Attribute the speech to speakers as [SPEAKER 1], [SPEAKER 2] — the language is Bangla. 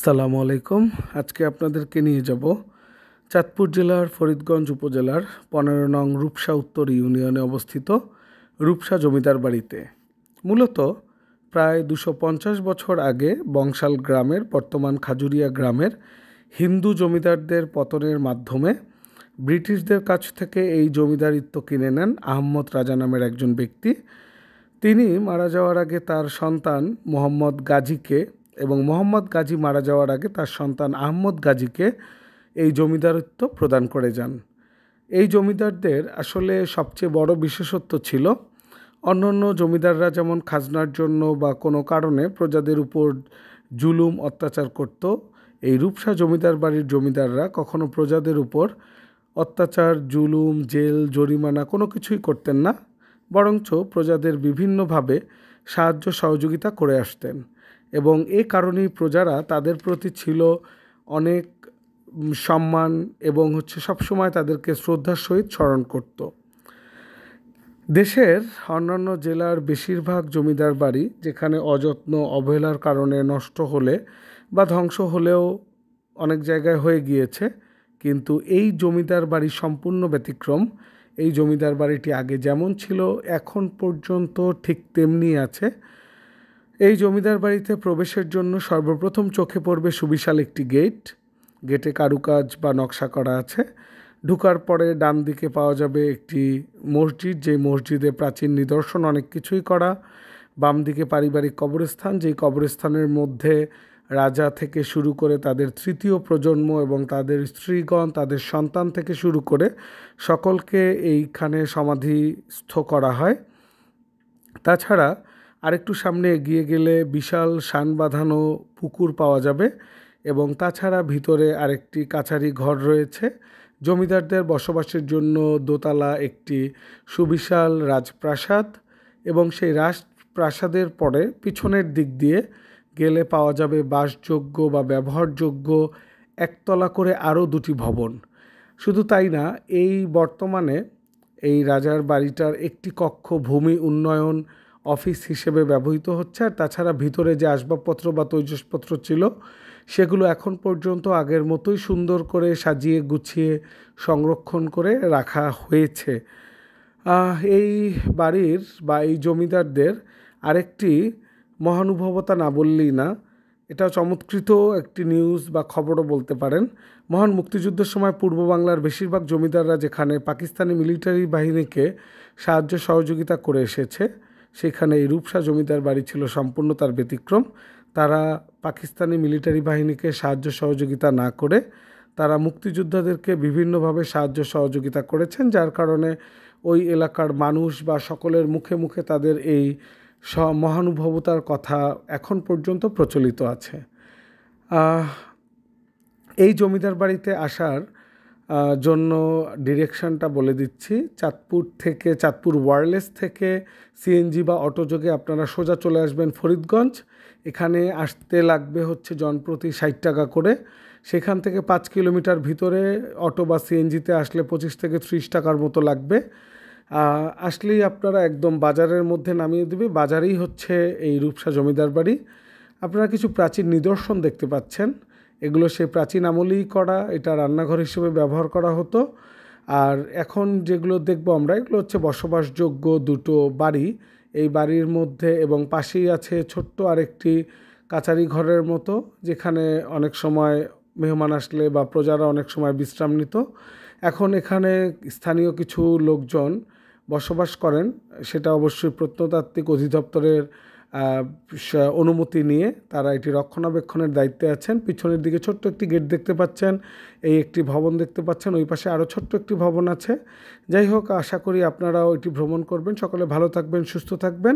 [SPEAKER 1] সালামু আলাইকুম। আজকে আপনাদেরকে নিয়ে যাব চাঁদপুর জেলার ফরিদগঞ্জ উপজেলার 15 নং রূপসা উত্তর ইউনিয়নে অবস্থিত রূপসা জমিদার বাড়িতে। মূলত প্রায় 250 বছর আগে বংশাল গ্রামের, বর্তমান খাজুরিয়া গ্রামের হিন্দু জমিদারদের পতনের মাধ্যমে ব্রিটিশদের কাছ থেকে এই জমিদারিত্ব কিনে নেন আহম্মদ রাজা নামের একজন ব্যক্তি। তিনি মারা যাওয়ার আগে তার সন্তান মোহাম্মদ গাজীকে এবং মোহাম্মদ গাজী মারা যাওয়ার আগে তার সন্তান আহমদ গাজীকে এই জমিদারত্ব প্রদান করে যান। এই জমিদারদের আসলে সবচেয়ে বড় বিশেষত্ব ছিল, অন্যান্য জমিদাররা যেমন খাজনার জন্য বা কোনো কারণে প্রজাদের উপর জুলুম অত্যাচার করত, এই রূপসা জমিদার বাড়ির জমিদাররা কখনো প্রজাদের উপর অত্যাচার, জুলুম, জেল, জরিমানা কোনো কিছুই করতেন না, বরঞ্চ প্রজাদের বিভিন্নভাবে সাহায্য সহযোগিতা করে আসতেন। এবং এই কারণেই প্রজারা তাদের প্রতি ছিল অনেক সম্মান এবং সবসময় তাদেরকে শ্রদ্ধার সহিত স্মরণ করত। দেশের অন্যান্য জেলার বেশিরভাগ জমিদার বাড়ি যেখানে অযত্ন অবহেলার কারণে নষ্ট হলে বা ধ্বংস হলেও অনেক জায়গায় হয়ে গিয়েছে, কিন্তু এই জমিদার বাড়ি সম্পূর্ণ ব্যতিক্রম। এই জমিদার বাড়িটি আগে যেমন ছিল এখন পর্যন্ত ঠিক তেমনি আছে। এই জমিদার বাড়িতে প্রবেশের জন্য সর্বপ্রথম চোখে পড়বে সুবিশাল একটি গেট। গেটে কারুকাজ বা নকশা করা আছে। ঢুকার পরে ডান দিকে পাওয়া যাবে একটি মসজিদ, যে মসজিদে প্রাচীন নিদর্শন অনেক কিছুই করা। বাম দিকে পারিবারিক কবরস্থান, যেই কবরস্থানের মধ্যে রাজা থেকে শুরু করে তাদের তৃতীয় প্রজন্ম এবং তাদের স্ত্রীগণ, তাদের সন্তান থেকে শুরু করে সকলকে এইখানে সমাধিস্থ করা হয়। তাছাড়া আরেকটু সামনে এগিয়ে গেলে বিশাল শান বাঁধানো পুকুর পাওয়া যাবে এবং তাছাড়া ভিতরে আরেকটি কাছারি ঘর রয়েছে। জমিদারদের বসবাসের জন্য দোতলা একটি সুবিশাল রাজপ্রাসাদ এবং সেই রাজপ্রাসাদের পরে পিছনের দিক দিয়ে গেলে পাওয়া যাবে বাসযোগ্য বা ব্যবহারযোগ্য একতলা করে আরও দুটি ভবন। শুধু তাই না, এই বর্তমানে এই রাজার বাড়িটার একটি কক্ষ ভূমি উন্নয়ন অফিস হিসেবে ব্যবহৃত হচ্ছে। আর তাছাড়া ভিতরে যে আসবাবপত্র বা তৈজসপত্র ছিল সেগুলো এখন পর্যন্ত আগের মতোই সুন্দর করে সাজিয়ে গুছিয়ে সংরক্ষণ করে রাখা হয়েছে। এই বাড়ির বা এই জমিদারদের আরেকটি মহানুভবতা না বললেই না, এটা চমৎকৃত একটি নিউজ বা খবরও বলতে পারেন। মহান মুক্তিযুদ্ধের সময় পূর্ব বাংলার বেশিরভাগ জমিদাররা যেখানে পাকিস্তানি মিলিটারি বাহিনীকে সাহায্য সহযোগিতা করে এসেছে, সেখানে এই রূপসা জমিদার বাড়ি ছিল সম্পূর্ণ তার ব্যতিক্রম। তারা পাকিস্তানি মিলিটারি বাহিনীকে সাহায্য সহযোগিতা না করে তারা মুক্তিযোদ্ধাদেরকে বিভিন্নভাবে সাহায্য সহযোগিতা করেছেন, যার কারণে ওই এলাকার মানুষ বা সকলের মুখে মুখে তাদের এই মহানুভবতার কথা এখন পর্যন্ত প্রচলিত আছে। এই জমিদার বাড়িতে আসার জন্য ডিরেকশনটা বলে দিচ্ছি। চাঁদপুর ওয়্যারলেস থেকে সিএনজি বা অটোযোগে আপনারা সোজা চলে আসবেন ফরিদগঞ্জ। এখানে আসতে লাগবে জনপ্রতি 60 টাকা করে। সেখান থেকে 5 কিলোমিটার ভিতরে অটো বা সিএনজিতে আসলে 25 থেকে 30 টাকার মতো লাগবে। আসলেই আপনারা একদম বাজারের মধ্যে নামিয়ে দেবে। বাজারেই এই রূপসা জমিদার বাড়ি। আপনারা কিছু প্রাচীন নিদর্শন দেখতে পাচ্ছেন, এগুলো সেই প্রাচীন আমলেই করা। এটা রান্নাঘর হিসেবে ব্যবহার করা হতো। আর এখন যেগুলো দেখব আমরা, এগুলো বসবাসযোগ্য দুটো বাড়ি। এই বাড়ির মধ্যে এবং পাশেই আছে ছোট্ট আরেকটি কাচারি ঘরের মতো, যেখানে অনেক সময় মেহমান আসলে বা প্রজারা অনেক সময় বিশ্রাম নিত। এখন এখানে স্থানীয় কিছু লোকজন বসবাস করেন, সেটা অবশ্যই প্রত্নতাত্ত্বিক অধিদপ্তরের অনুমতি নিয়ে তারা এটি রক্ষণাবেক্ষণের দায়িত্বে আছেন। পিছনের দিকে ছোট্ট একটি গেট দেখতে পাচ্ছেন, এই একটি ভবন দেখতে পাচ্ছেন, ওই পাশে আরও ছোট্ট একটি ভবন আছে। যাই হোক, আশা করি আপনারাও এটি ভ্রমণ করবেন। সকলে ভালো থাকবেন, সুস্থ থাকবেন।